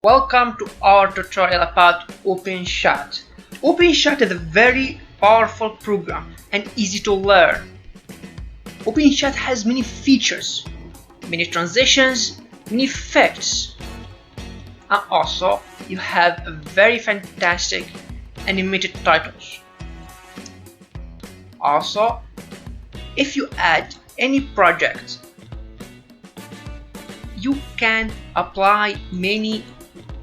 Welcome to our tutorial about OpenShot. OpenShot is a very powerful program and easy to learn. OpenShot has many features, many transitions, many effects, and also you have a very fantastic animated titles. Also, if you add any project, you can apply many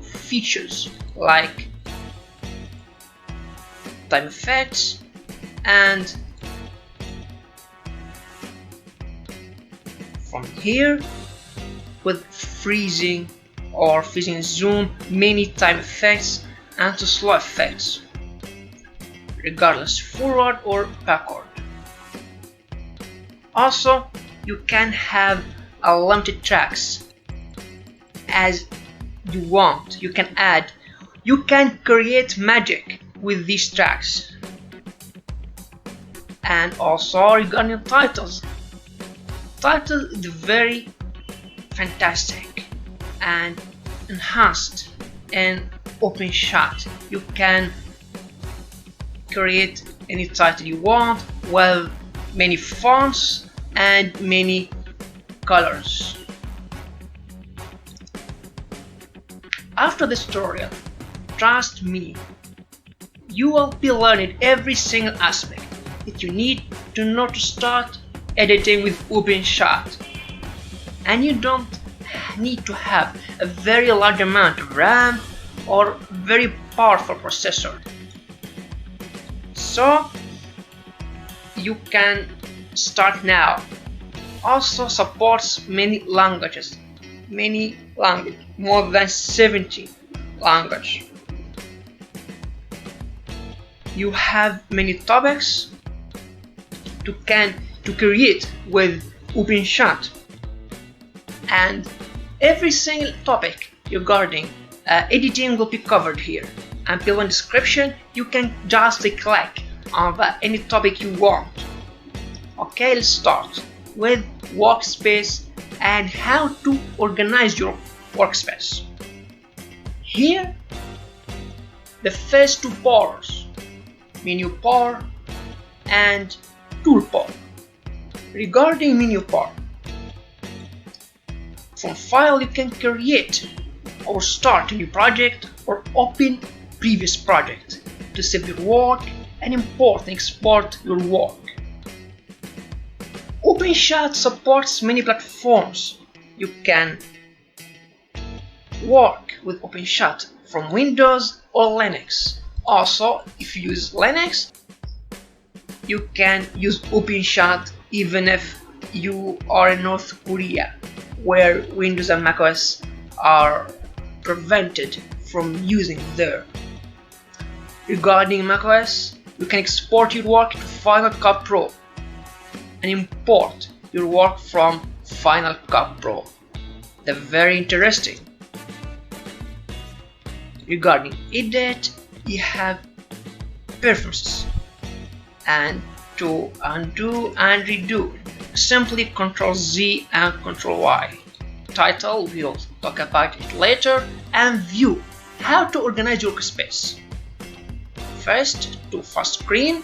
features like time effects and from here with freezing or freezing zoom, many time effects and slow effects regardless forward or backward. Also, you can have unlimited tracks as you want. You can create magic with these tracks. And also regarding titles, title is very fantastic and enhanced in OpenShot. You can create any title you want with many fonts and many colors. After this tutorial, trust me, you will be learning every single aspect that you need to know to start editing with OpenShot. And you don't need to have a very large amount of RAM or very powerful processor. So you can start now. Also supports many languages, more than 70 languages. You have many topics to create with OpenShot, and every single topic regarding editing will be covered here. And below in the description you can just click on any topic you want. Okay, let's start with workspace and how to organize your workspace. Here, the first two bars, menu bar and toolbar. Regarding menu bar, from file you can create or start a new project or open previous project to save your work and import and export your work. OpenShot supports many platforms. You can work with OpenShot from Windows or Linux. Also, if you use Linux, you can use OpenShot even if you are in North Korea, where Windows and macOS are prevented from using there. Regarding macOS, you can export your work to Final Cut Pro and import your work from Final Cut Pro. They're very interesting. Regarding edit, you have preferences, and to undo and redo, simply Ctrl Z and Ctrl Y. Title, we'll talk about it later, and view, how to organize your workspace. First, to first screen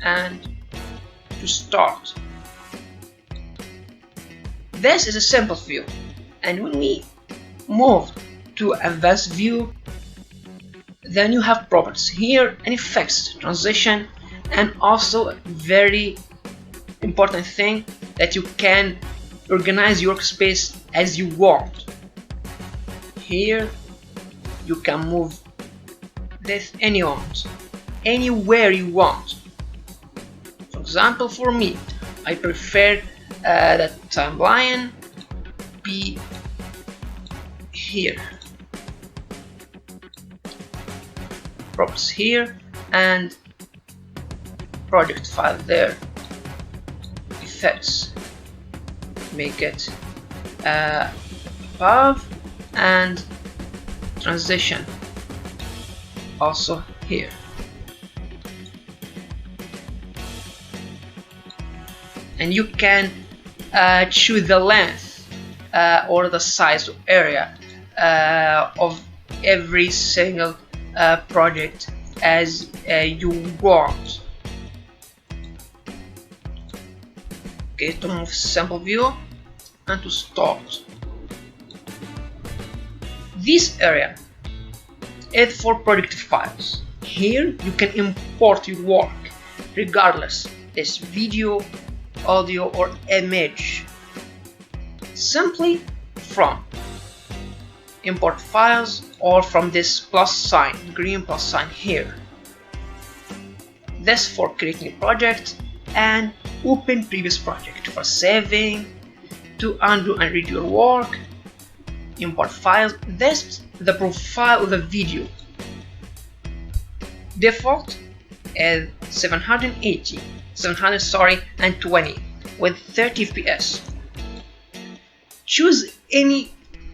and to start. This is a simple view, and when we move to advanced view, then you have properties here and effects, transition, and also a very important thing that you can organize your workspace as you want. Here you can move this anywhere you want. For example, for me, I prefer that timeline be here, props here, and project file there, effects, make it above, and transition also here. And you can choose the length or the size of area of every single project as you want. Okay, to move sample view and to start. This area is for project files. Here you can import your work regardless it's video, audio or image, simply from import files or from this plus sign, green plus sign here. This for creating a project and open previous project, for saving, to undo and redo your work, import files. This the profile of the video. Default is 720 with 30 fps. Choose any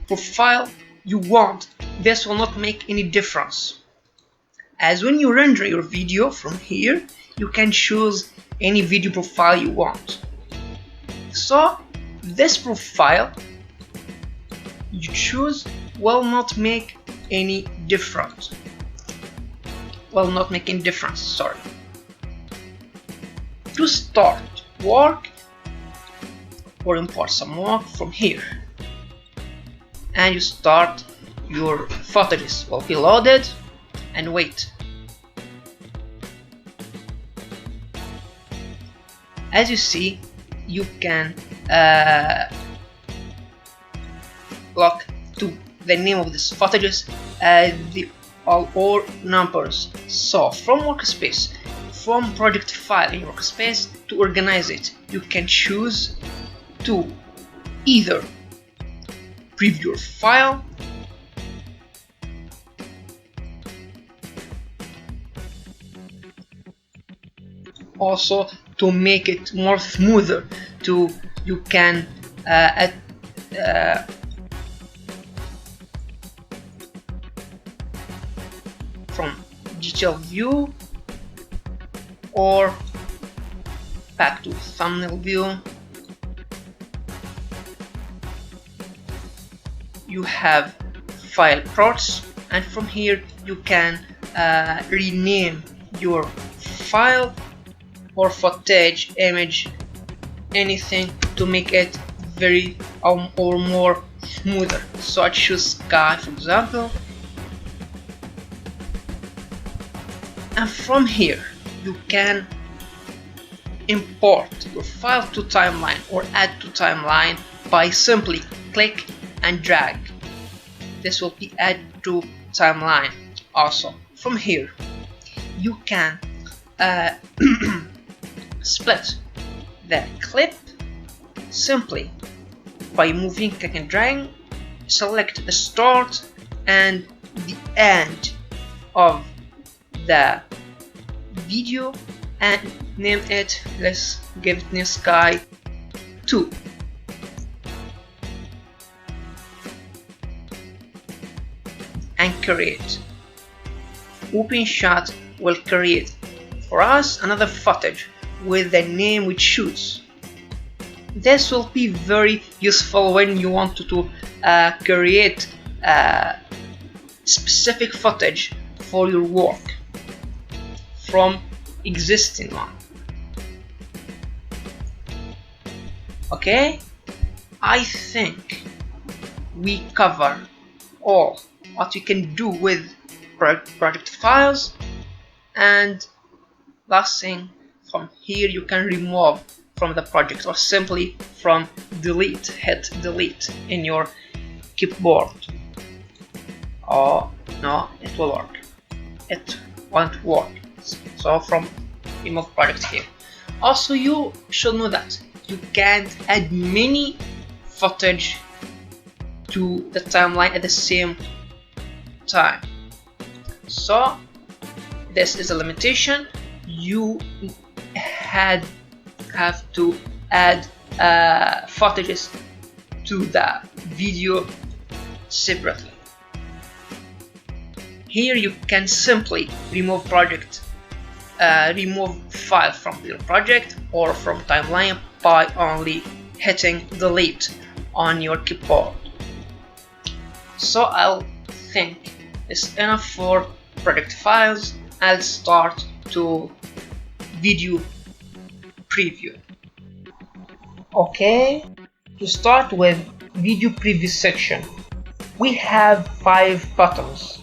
profile you want. This will not make any difference, as when you render your video from here you can choose any video profile you want. So this profile you choose will not make any difference. Sorry. To start work or import some work from here, and you start your footages will be loaded and wait. As you see, you can look to the name of this footages the all numbers. So from workspace, from project file in workspace, to organize it, you can choose to either preview your file, also to make it more smoother, you can add from detail view or back to thumbnail view. You have file props, and from here you can rename your file or footage, image, anything to make it very or more smoother. So I choose sky for example, and from here you can import your file to timeline or add to timeline by simply click and drag. This will be added to timeline. Also from here you can split the clip simply by moving, click and drag, select the start and the end of the video and name it, let's give it name sky 2. And create. OpenShot will create for us another footage with the name we choose. This will be very useful when you want to create specific footage for your work from existing one. Okay, I think we cover all what you can do with project files, and last thing, from here you can remove from the project or simply from delete, hit delete in your keyboard. Oh no, it will work, it won't work. So from remove project here. Also you should know that you can't add many footage to the timeline at the same time. So this is a limitation. You have to add footages to the video separately. Here you can simply remove file from your project or from timeline by only hitting delete on your keyboard. So I'll think it's enough for project files. I'll start to video preview. Okay, to start with video preview section, we have 5 buttons.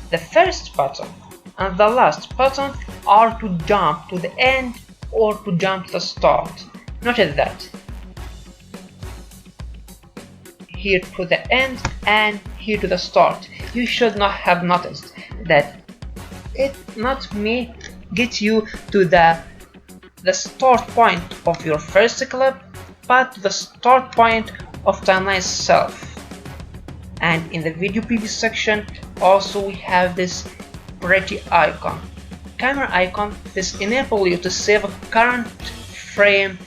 The first button and the last button are to jump to the end or to jump to the start. Notice that. Here to the end and here to the start. You should not have noticed that it not may get you to the start point of your first clip, but the start point of timeline itself. And in the video preview section also we have this pretty icon, camera icon. This enables you to save a current frame,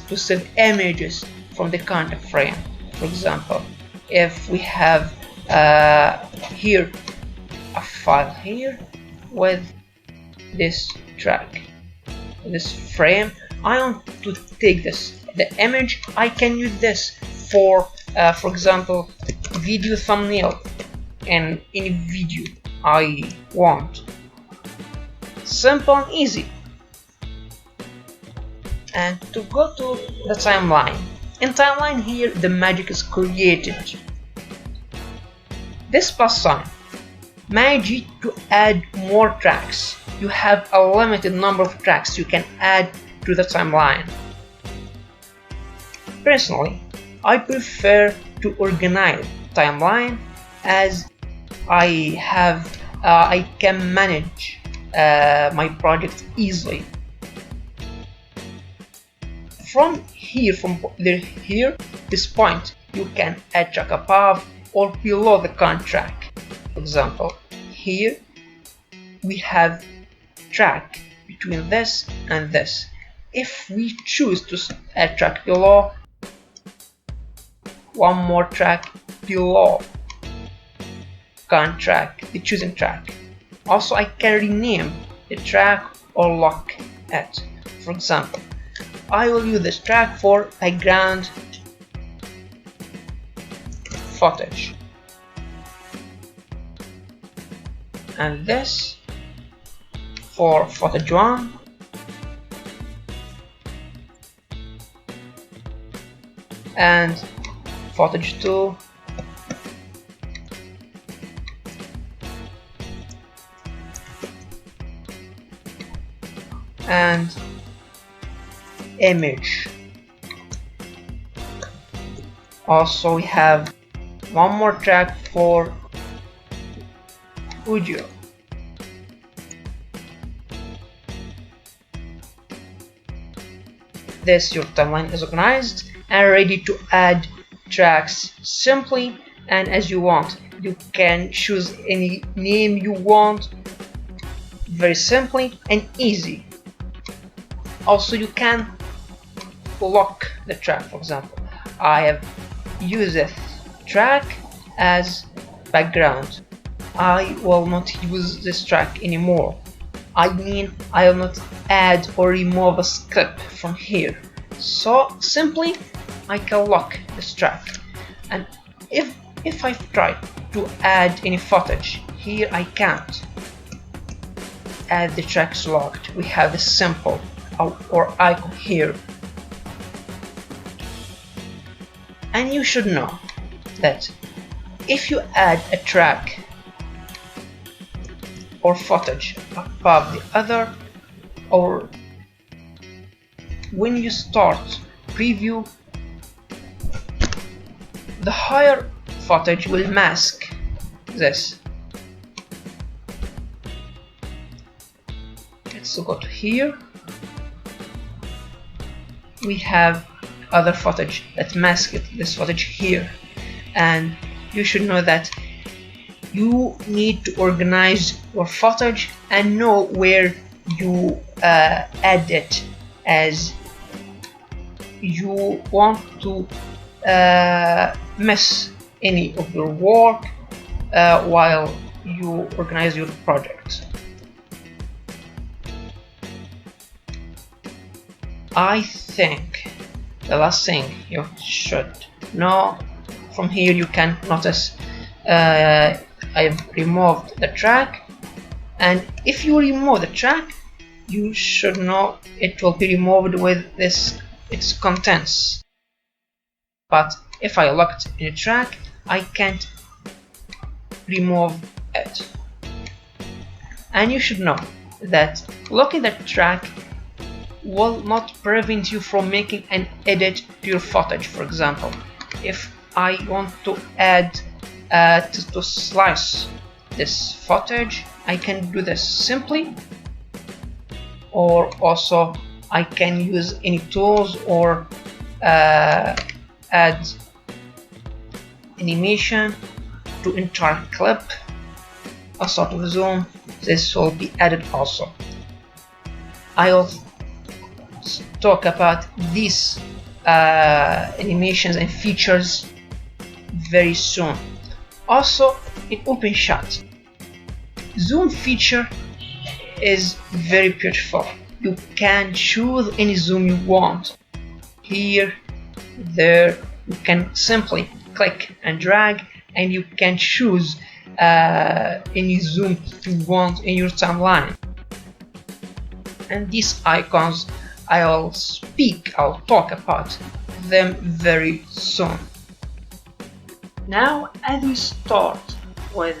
to save images from the current frame. For example, if we have here a file here with this track, this frame, I want to take the image. I can use this for example, video thumbnail in any video I want. Simple and easy. And to go to the timeline. In timeline here, the magic is created. This plus sign manage you to add more tracks. You have a limited number of tracks you can add to the timeline. Personally, I prefer to organize timeline as I can manage my project easily. From here, this point, you can add track above or below the current track. For example, here we have track between this and this. If we choose to add track below, one more track below current track, the chosen track. Also, I can rename the track or lock it. For example, I will use this track for background footage, and this for footage 1, and footage 2, and image. Also we have one more track for audio. This your timeline is organized and ready to add tracks simply and as you want. You can choose any name you want, very simply and easy. Also, you can lock the track. For example, I have used this track as background. I will not use this track anymore. I mean, I will not add or remove a clip from here. So simply I can lock this track, and if I try to add any footage here, I can't. As the track is locked, we have this symbol or icon here. And you should know that if you add a track or footage above the other, or when you start preview, the higher footage will mask this. Let's go to here. We have other footage that mask this footage here, and you should know that you need to organize your footage and know where you add it, as you want to miss any of your work while you organize your project. I think the last thing you should know, from here you can notice I've removed the track, and if you remove the track, you should know it will be removed with its contents. But if I looked in a track, I can't remove it. And you should know that looking at the track will not prevent you from making an edit to your footage. For example, if I want to add to slice this footage, I can do this simply, or also I can use any tools or add animation to entire clip, a sort of zoom. This will be added also. I'll talk about these animations and features very soon. Also, in OpenShot, zoom feature is very beautiful. You can choose any zoom you want. Here, there, you can simply click and drag, and you can choose any zoom you want in your timeline. And these icons, I'll talk about them very soon. Now, as we start with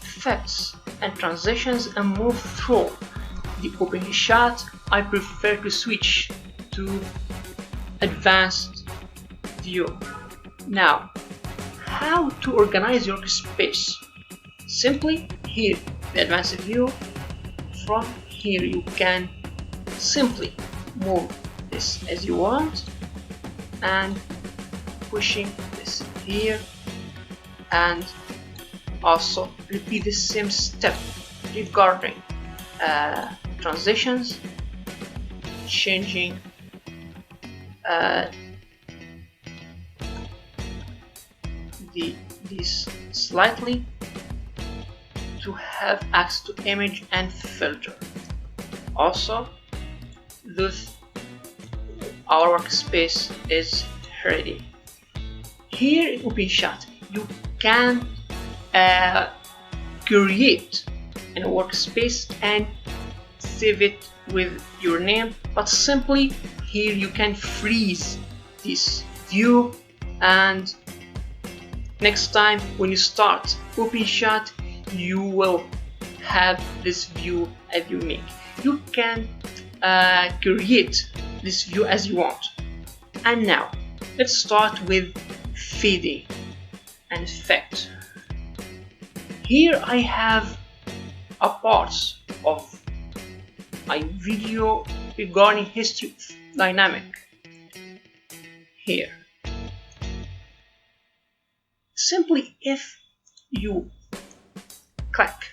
effects and transitions and move through the OpenShot, I prefer to switch to advanced view. Now, how to organize your workspace? Simply here, the advanced view. From here you can simply move this as you want, and pushing this here, and also repeat the same step regarding transitions, changing these slightly to have access to image and filter. Also, our workspace is ready. Here in OpenShot, you can create a workspace and save it with your name, but simply here you can freeze this view, and next time when you start OpenShot, you will have this view as unique. You can create this view as you want. And now let's start with fading and effect. Here I have a part of my video regarding history dynamic. Here, simply if you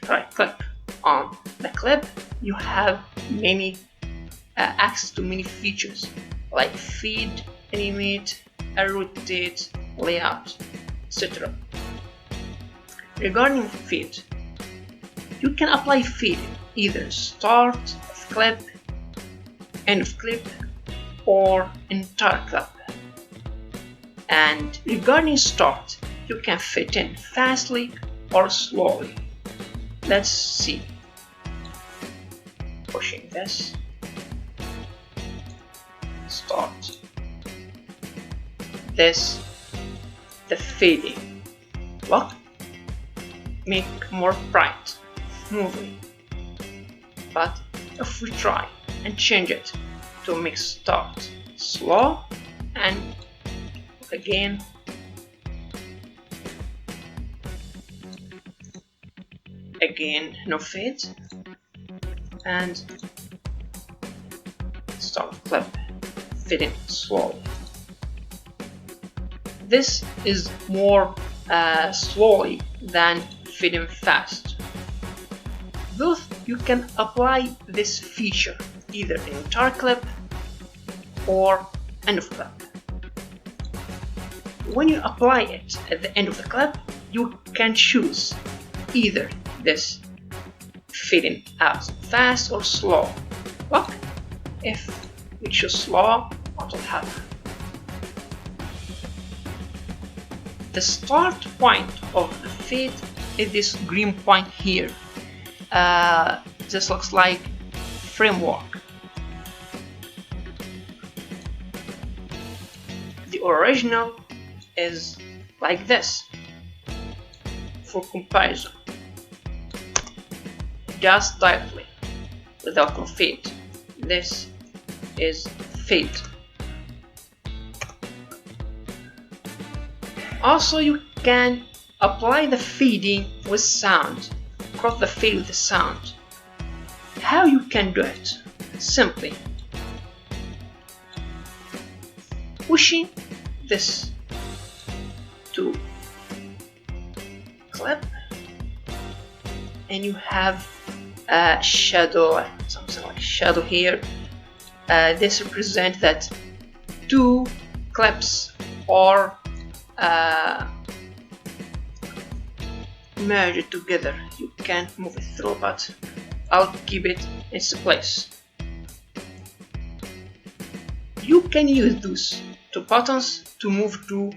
right click on the clip, you have many access to many features like feed, animate, rotate, layout, etc. Regarding feed, you can apply feed either start of clip, end of clip, or entire clip. And regarding start, you can fit in fastly or slowly. Let's see. Pushing this, start this, the fading. Look, make more bright, smoothly. But if we try and change it to make start slow, and again no fade, and start clip, fading slowly. This is more slowly than fading fast. Both you can apply this feature either in entire clip or end of clip. When you apply it at the end of the clip, you can choose either this fading out fast or slow. Look, if we choose slow, what will happen? the start point of the feed is this green point here. This looks like framework. The original is like this. For comparison, just directly without crossfade, this is fade. Also, you can apply the fading with sound, cross the fade with the sound. How you can do it? Simply pushing this to clip, and you have a shadow, something like shadow here. This represents that two clips are merged together. You can't move it through, but I'll keep it in its place. You can use those two buttons to move to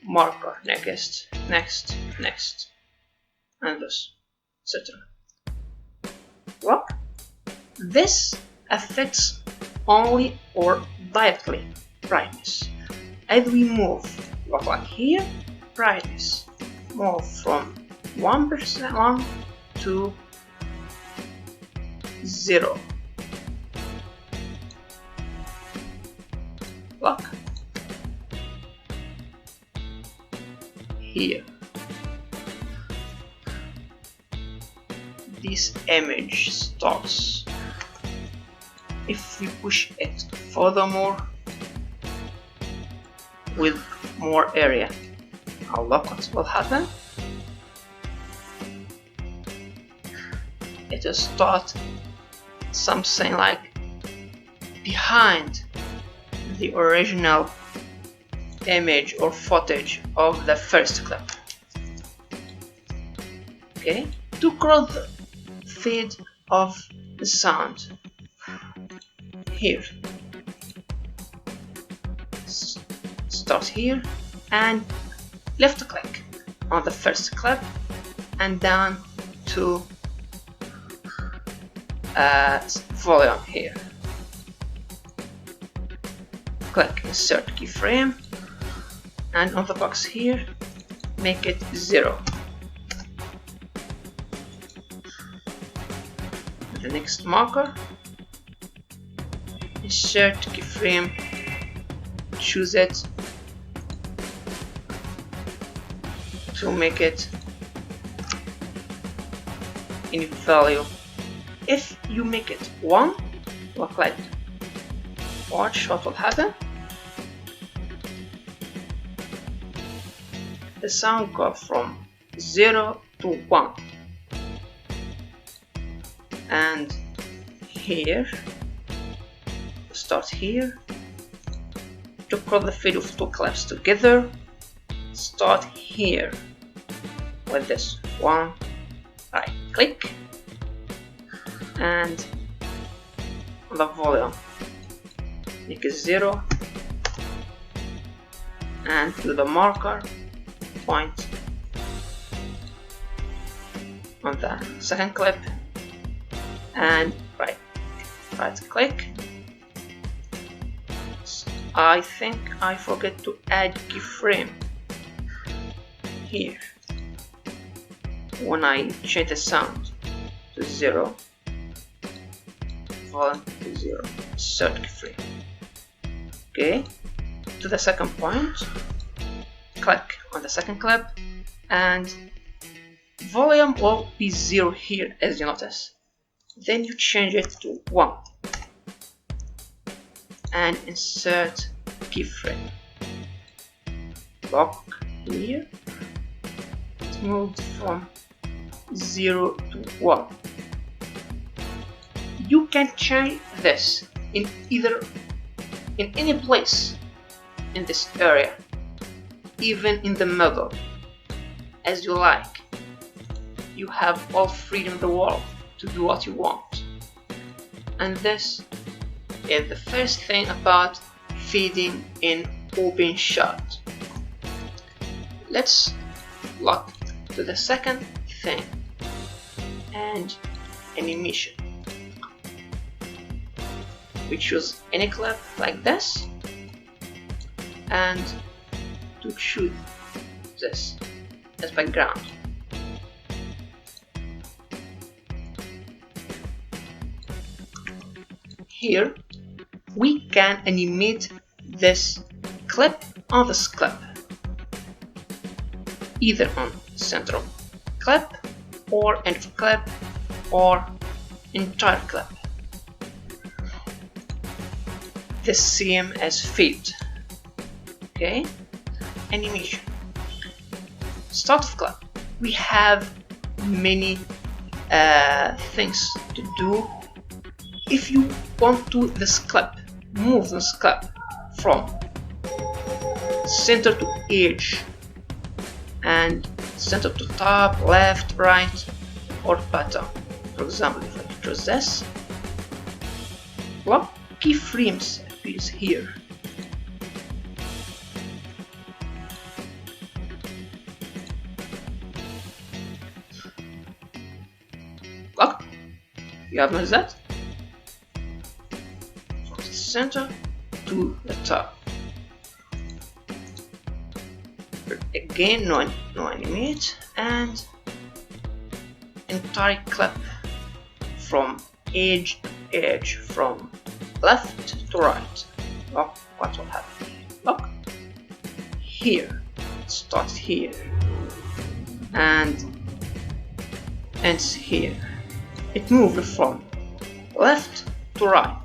marker, next, next, next, and this, etc. Well, this affects only or directly brightness. As we move, look like here, brightness move from 1% to 0. Look here. This image starts. If we push it furthermore with more area, now look what will happen. It will start something like behind the original image or footage of the first clip. Okay, to cross the fade of the sound here, start here and left click on the first clip and down to volume here. Click insert keyframe, and on the box here make it 0. The next marker, insert keyframe, choose it to make it in value. If you make it 1, look like, watch what will happen. The sound goes from 0 to 1, and here, start here. To cross the fade of two clips together, start here with this one, right click, and on the volume make it 0, and to the marker point on the second clip and right click. I think I forget to add keyframe here when I change the sound to 0, volume to 0, insert keyframe. Okay, to the second point, click on the second clip, and volume will be 0 here, as you notice. Then you change it to 1 and insert keyframe. Lock here, it moved from 0 to 1. You can change this in any place in this area, even in the middle, as you like. You have all freedom in the world to do what you want. And this is the first thing about fading in OpenShot. let's look to the second thing, and animation. We choose any clip like this and to choose this as background. Here we can animate this clip on this clip, either on center of clip or end of clip or entire clip. The same as fade. Okay, animation. Start of clip. We have many things to do. If you want to move this clip from center to edge and center to top, left, right, or bottom. For example, if I choose this, well, keyframes appears here. Look, you have noticed that? From the center to the top. Again, no animate, and entire clip from edge to edge, from left to right. Look what will happen. Look here, it starts here and ends here. It moved from left to right.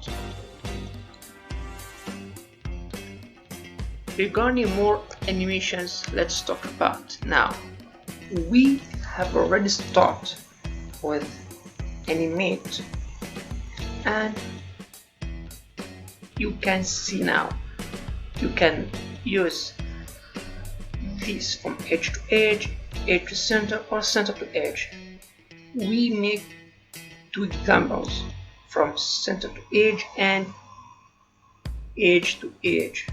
Regarding more animations, let's talk about now. We have already started with animate, and you can see now you can use these from edge to edge, edge to center, or center to edge. We make two examples from center to edge and edge to edge.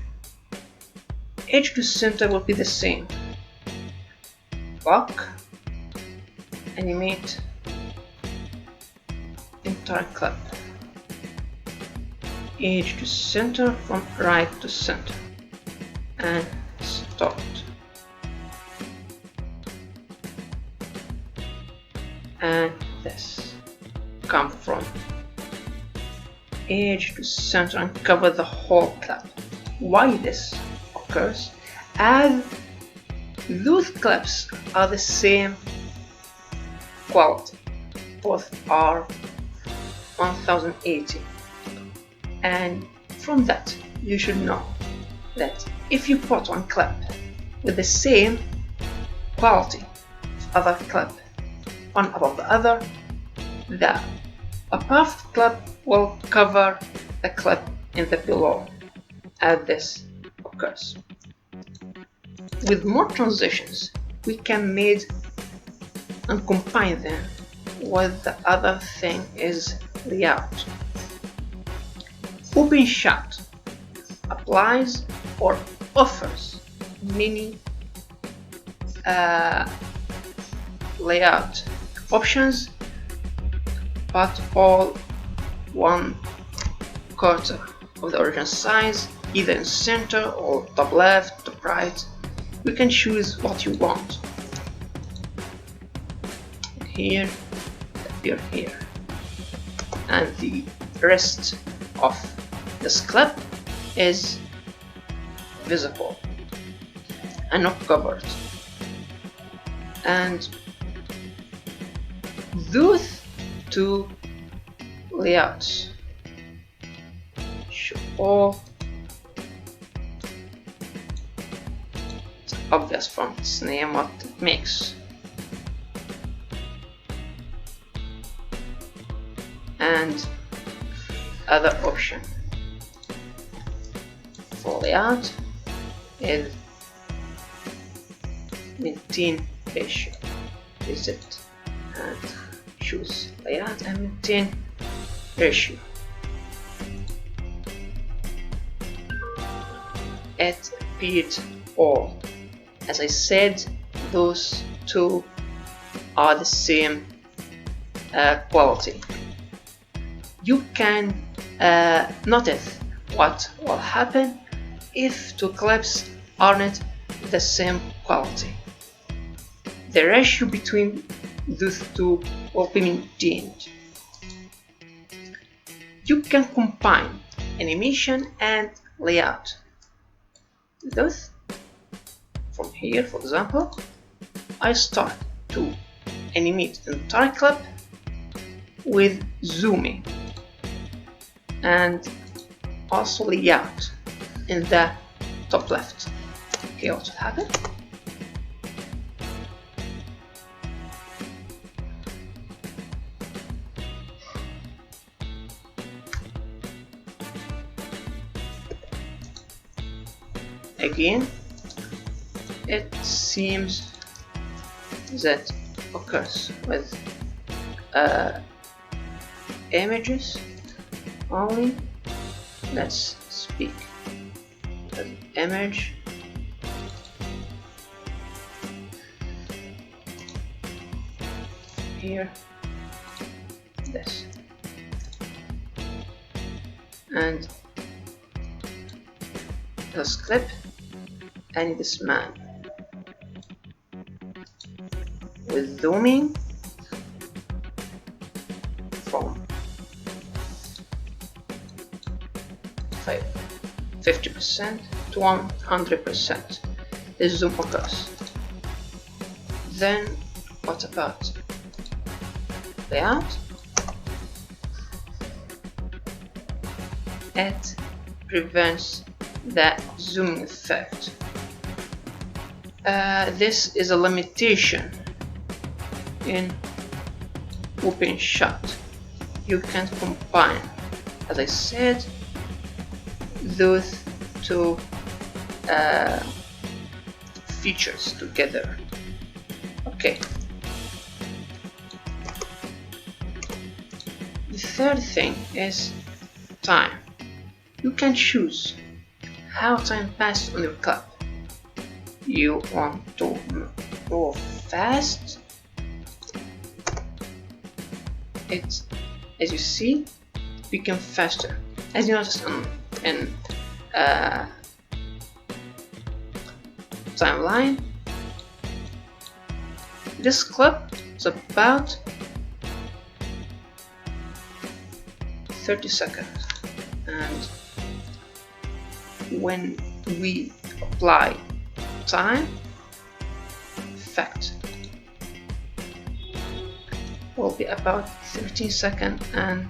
Edge to center will be the same. Lock, animate, entire clip. Edge to center from right to center, and start. And this come from edge to center and cover the whole clip. Why this occurs? As those clips are the same quality, both are 1080, and from that you should know that if you put one clip with the same quality of other clip one above the other, the above clip will cover the clip in the below, as this occurs. With more transitions, we can make and combine them with the other thing is layout. OpenShot applies or offers many layout options, but all 1/4 of the original size, either in center or top left, top right. You can choose what you want. Here, appear here, and the rest of this clip is visible and not covered. And those two layouts show all. It's obvious from its name what it makes. And other option for layout is maintain ratio. Visit and choose layout and maintain ratio. Add appeared all as I said, those two are the same quality. You can notice what will happen if two clips aren't the same quality. The ratio between those two will be maintained. You can combine animation and layout. Thus, from here, for example, I start to animate the entire clip with zooming and also layout in the top left. Okay, what will happen? Again, it seems that occurs with images only. Let's speak an image. Here, this, and this clip and this man with zooming from 50% to 100%. The zoom occurs. Then what about layout? It prevents that zooming effect. This is a limitation in OpenShot. You can combine, as I said, those two features together. Okay. The third thing is time. You can choose how time passes on your clip. You want to move fast. It, as you see, become faster. As you notice in timeline, this clip is about 30 seconds, and when we apply time effect, will be about 13 seconds, and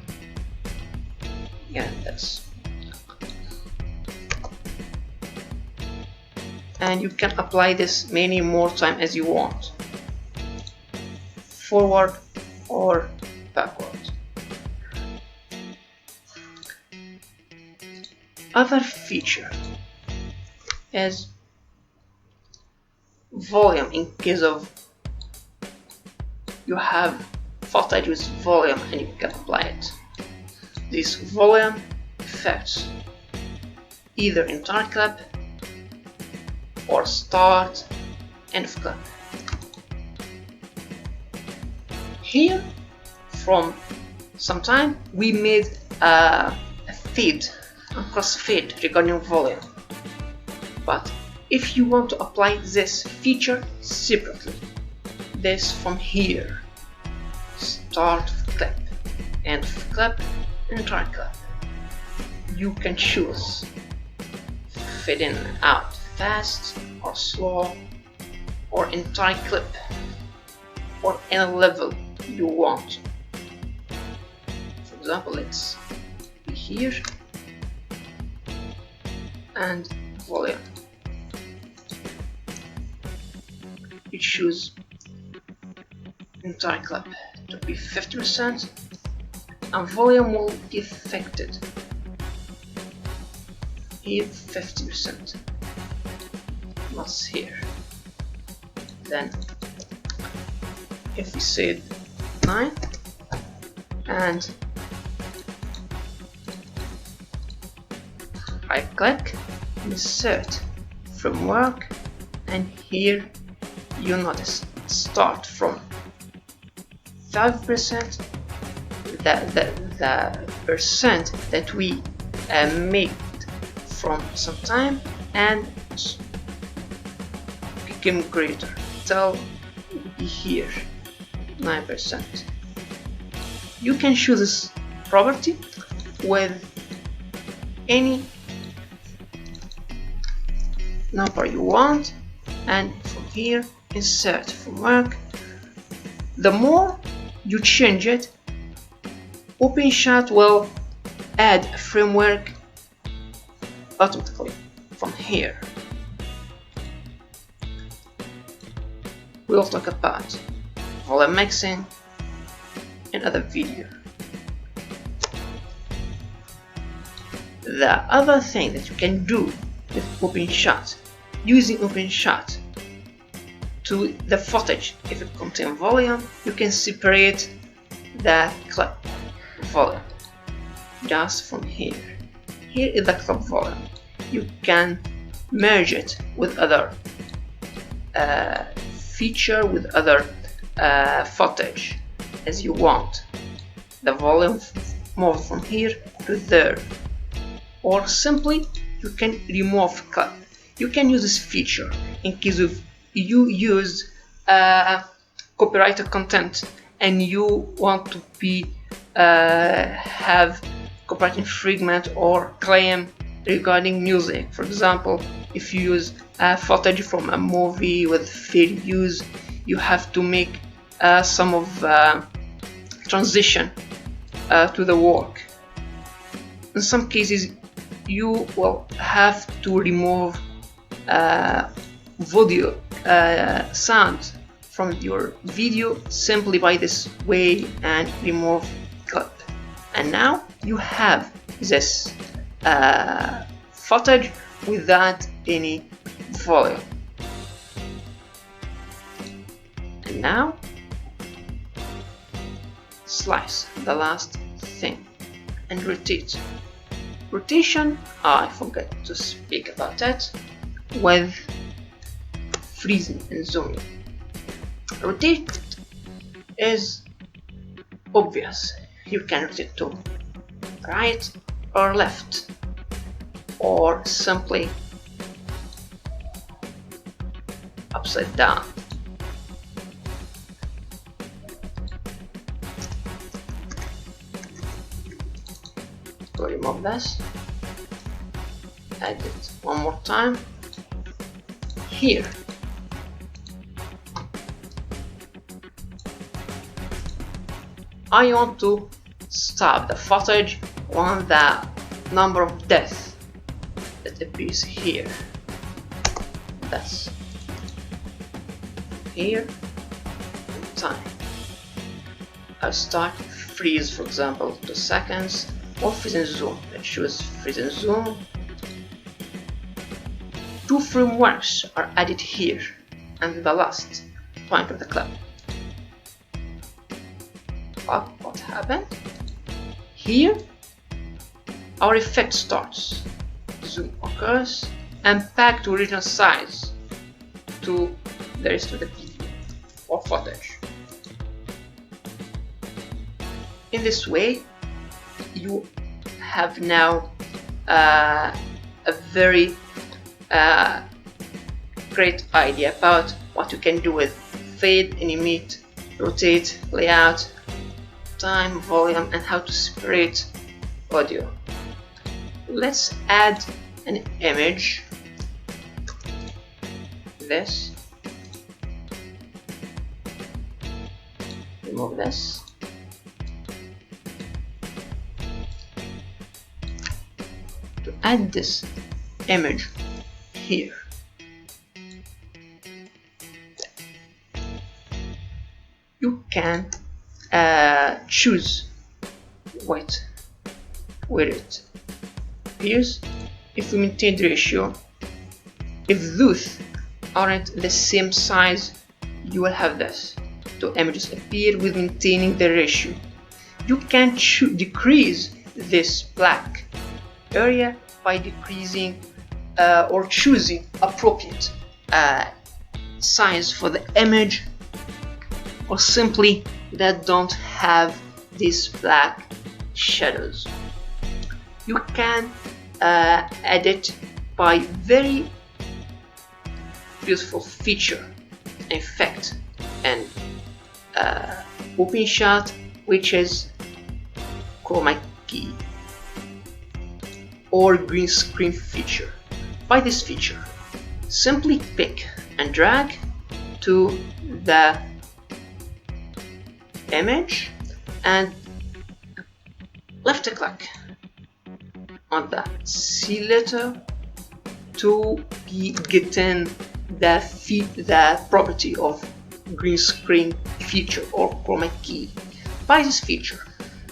yeah, that's, and you can apply this many more times as you want, forward or backward. Other feature is volume. In case of you have footage with volume and you can apply it. This volume affects either entire clip or start end of clip. Here, from some time, we made a fade, a crossfade regarding volume. But if you want to apply this feature separately, this from here, start of clip, end of clip, entire clip, you can choose fade in out fast or slow, or entire clip, or any level you want. For example, let's be here and volume. You choose entire clip to be 50%, and volume will be affected here 50%, not here. Then if we say 9 and right click, insert from work and here you notice start from 5%, the percent that we made from some time, and became greater till here 9%. You can choose this property with any number you want, and from here insert framework. The more you change it, OpenShot will add a framework automatically from here. We'll talk about volume mixing in other video. The other thing that you can do with OpenShot, using OpenShot to the footage, if it contains volume, you can separate the clip volume just from here. Here is the clip volume. You can merge it with other feature, with other footage as you want. The volume move from here to there, or simply you can remove clip. You can use this feature in case of you used copyrighted content and you want to be have copyright infringement or claim regarding music. For example, if you use footage from a movie with fair use, you have to make some of transition to the work. In some cases you will have to remove video sound from your video simply by this way and remove clip, and now you have this footage without any volume. And now slice, the last thing, and rotate. Rotation, I forgot to speak about it with freezing and zooming. Rotate is obvious. You can rotate to right or left, or simply upside down. So remove this, add it one more time. Here I want to stop the footage on the number of deaths that appears here. That's here and time. I'll start freeze, for example, 2 seconds, or freeze and zoom. Let's choose freeze and zoom. 2 frameworks are added here, and the last point of the clip. What happened? Here our effect starts, zoom occurs, and back to original size to the rest of the video or footage. In this way you have now a very great idea about what you can do with fade, animate, rotate, layout, time, volume, and how to separate audio. Let's add an image, this, remove this, to add this image here. You can choose where it appears. If we maintain the ratio, if those aren't the same size, you will have this. Two images appear with maintaining the ratio. You can decrease this black area by decreasing or choosing appropriate size for the image, or simply that don't have these black shadows. You can edit by very beautiful feature effect and OpenShot, which is Chroma Key or green screen feature. By this feature, simply pick and drag to the image and left click on the C letter to be getting the property of green screen feature or Chroma Key. By this feature,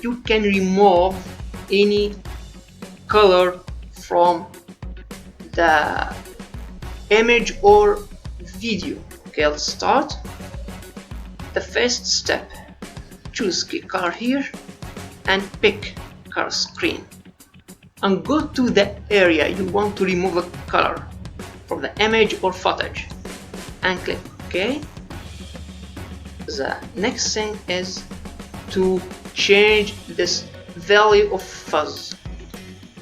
you can remove any color from the image or video. Okay, let's start. The first step, choose color here and pick color screen and go to the area you want to remove a color from the image or footage and click OK. The next thing is to change this value of fuzz.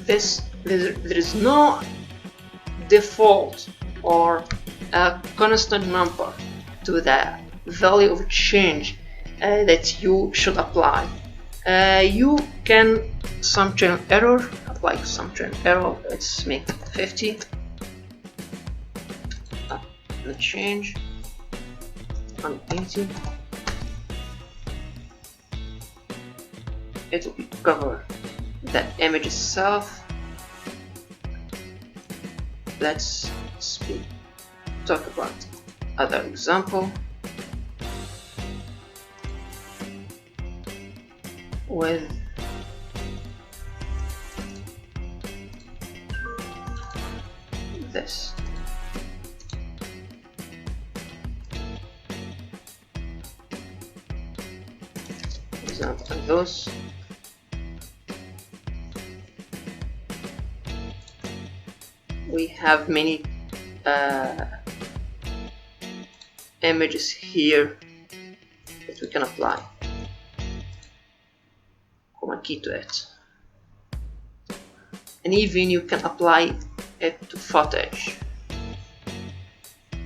There is no default or a constant number to the value of change that you should apply. You can assumption error, apply assumption error. Let's make 50. The change on 80. It will cover the image itself. Let's talk about other example with this. Example of those. We have many images here that we can apply Chroma Key to it, and even you can apply it to footage.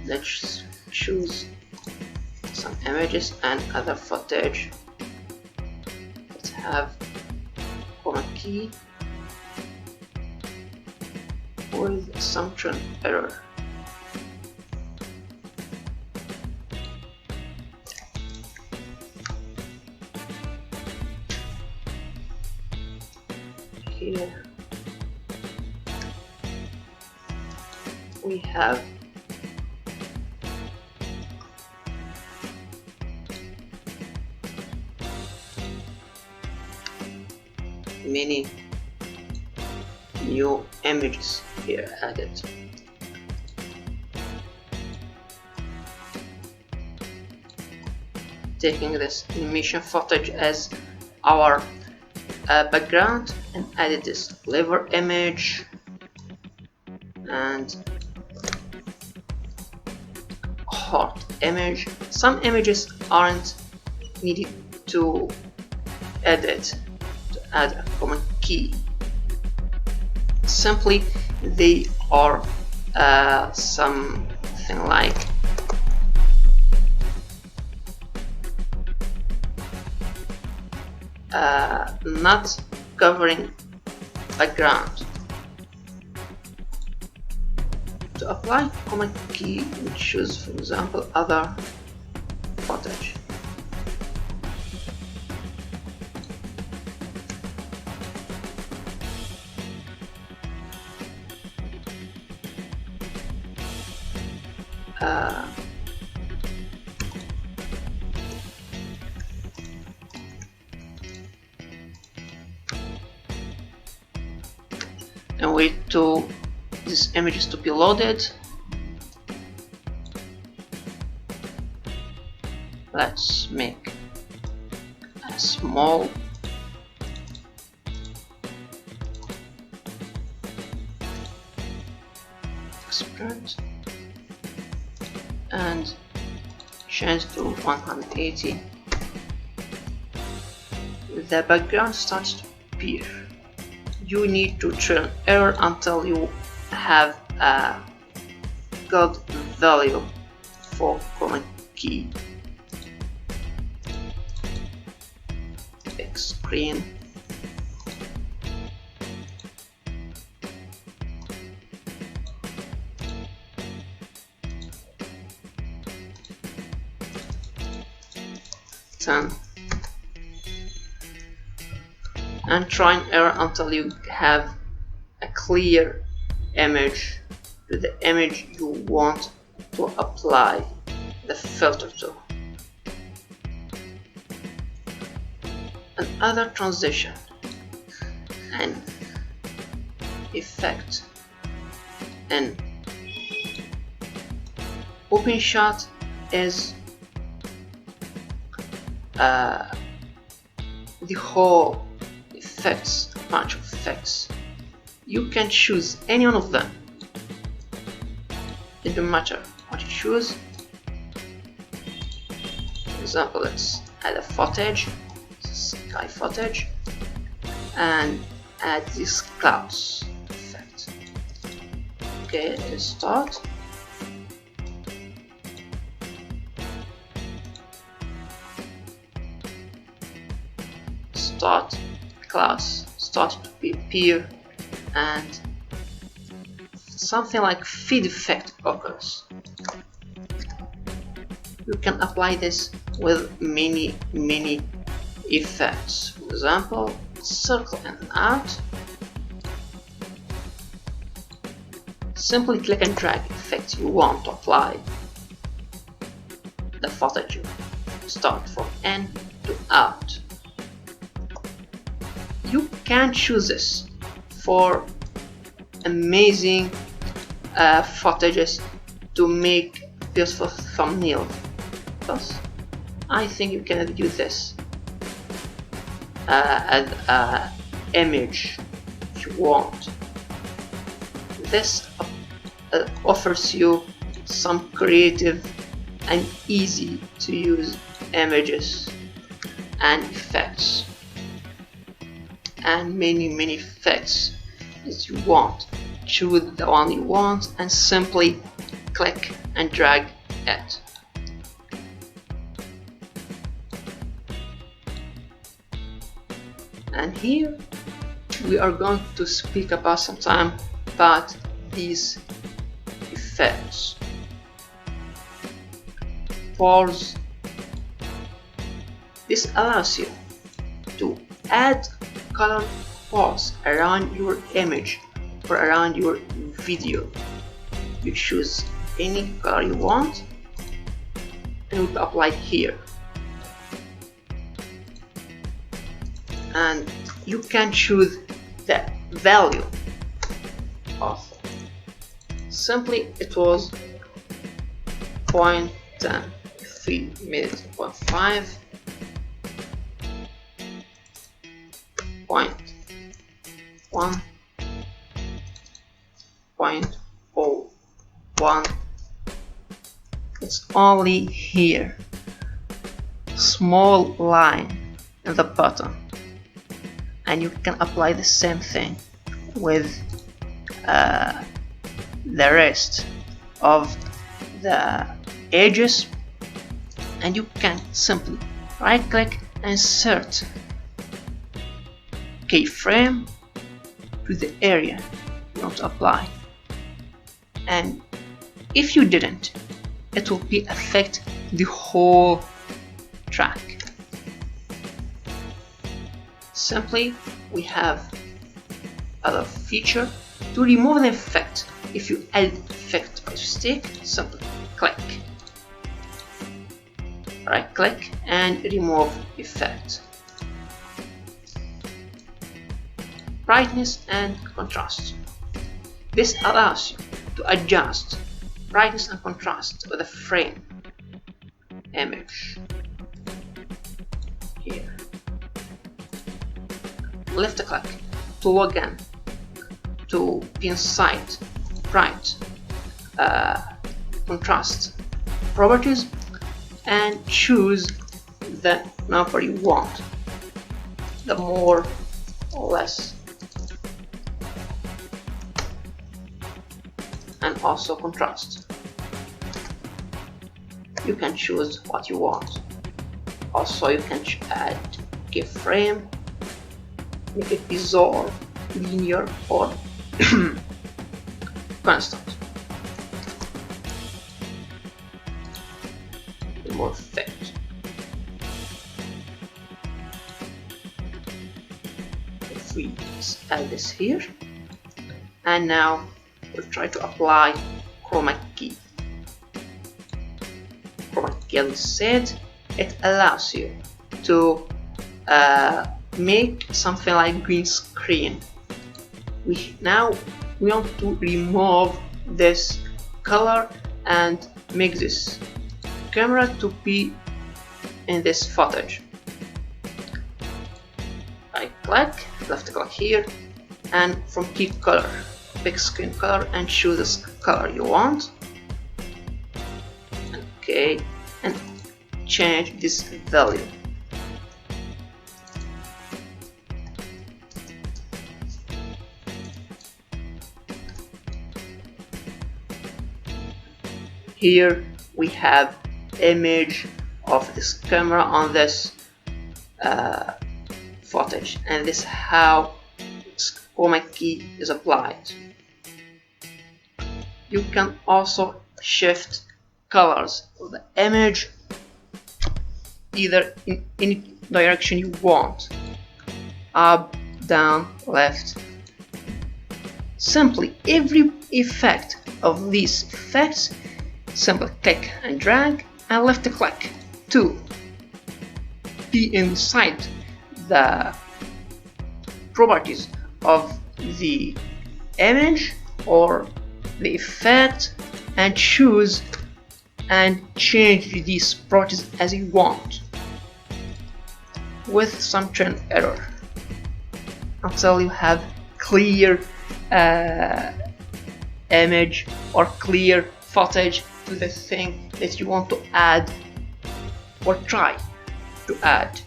Let's choose some images and other footage that have Chroma Key with assumption error. Here we have many new images here added. Taking this animation footage as our background and added this liver image and heart image. Some images aren't needed to edit to add a Chroma Key. Simply they are something like not covering background. To apply Chroma Key, we choose, for example, other footage. And wait to these images to be loaded. Let's make a small experiment and change to 180. The background starts to appear. You need to turn error until you have a good value for Chroma Key. Big screen. And try and error until you have a clear image to the image you want to apply the filter to. Another transition and effect in OpenShot is the whole effects, bunch of effects. You can choose any one of them. It doesn't matter what you choose. For example, let's add a footage, sky footage, and add this clouds effect. Okay, let's start. Clouds start to appear and something like feed effect occurs. You can apply this with many effects. For example, circle and out. Simply click and drag effect you want to apply. The footage start from in to out. You can choose this for amazing footages to make beautiful thumbnail. Plus, I think you can use this as an image if you want. This offers you some creative and easy to use images and effects, and many effects that you want. Choose the one you want and simply click and drag it. And here we are going to speak about sometime about these effects. Pause. This allows you to add color pause around your image or around your video. You choose any color you want and it will apply here. And you can choose the value of simply it was 0.10. If we made it 0.5, 0.1, 0.01. It's only here, small line in the bottom, and you can apply the same thing with the rest of the edges, and you can simply right click and insert keyframe to the area you want to apply, and if you didn't, it will be affect the whole track. Simply we have other feature to remove the effect. If you add effect by mistake, simply click, right click and remove effect. Brightness and contrast. This allows you to adjust brightness and contrast with a frame image. Here, left click to log in, to be inside bright contrast properties and choose the number you want, the more or less, and also contrast. You can choose what you want. Also, you can add keyframe, make it bizarre, linear, or constant. More effect. If we add this here, and now we'll try to apply Chroma Key. Chroma Key, as I said, it allows you to make something like green screen. We want to remove this color and make this camera to be in this footage. Right click, left click here, and from key color, big screen color, and choose this color you want. Okay, and change this value. Here we have image of this camera on this footage, and this is how Chroma Key is applied. You can also shift colors of the image either in any direction you want, up, down, left. Simply every effect of these effects, simply click and drag and left click to be inside the properties of the image or the effect, and choose and change these properties as you want with some trend error until you have clear image or clear footage to the thing that you want to add or try to add.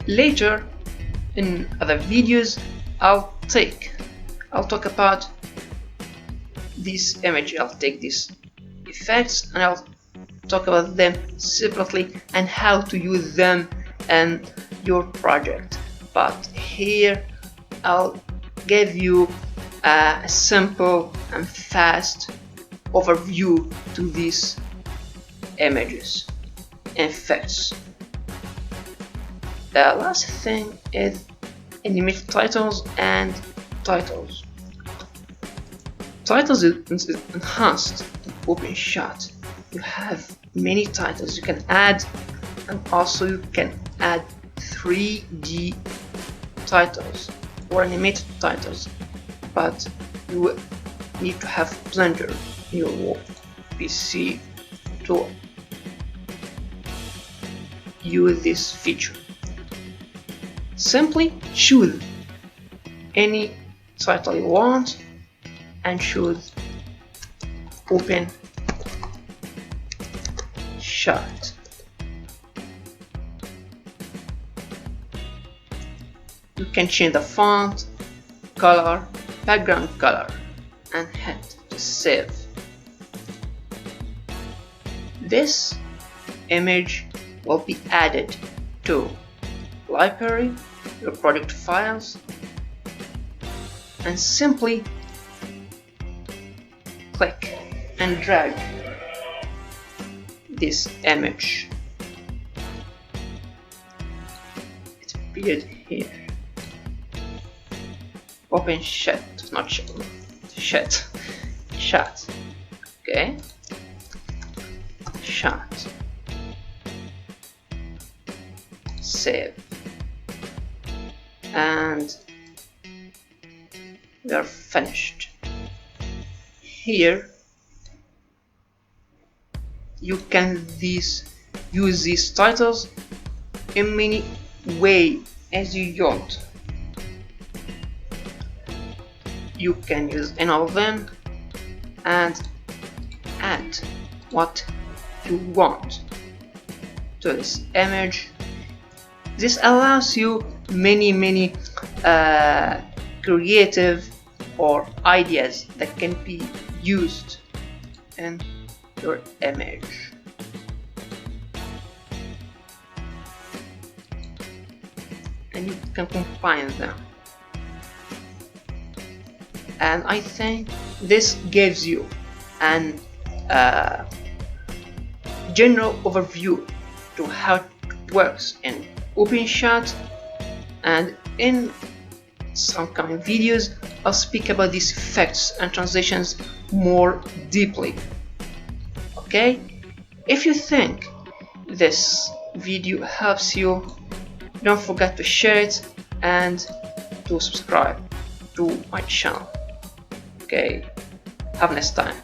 Later in other videos I'll talk about this image. I'll take these effects and I'll talk about them separately and how to use them in your project. But here I'll give you a simple and fast overview to these images and effects. The last thing is animate titles and titles. Titles is enhanced in OpenShot. You have many titles you can add, and also you can add 3D titles or animated titles, but you need to have Blender in your PC to use this feature. Simply choose any title you want and choose OpenShot. You can change the font, color, background color, and hit save. This image will be added to library, your project files, and simply click and drag this image. It appeared here. OpenShot, not shot. Okay, shot. Save. And we are finished. Here you can use these titles in many ways as you want. You can use any of them and add what you want to this image. This allows you many creative or ideas that can be used in your image. And you can combine them. And I think this gives you an general overview to how it works in OpenShot, and in some coming videos I'll speak about these effects and transitions more deeply. Okay? If you think this video helps you, don't forget to share it and to subscribe to my channel. Okay, have a nice time.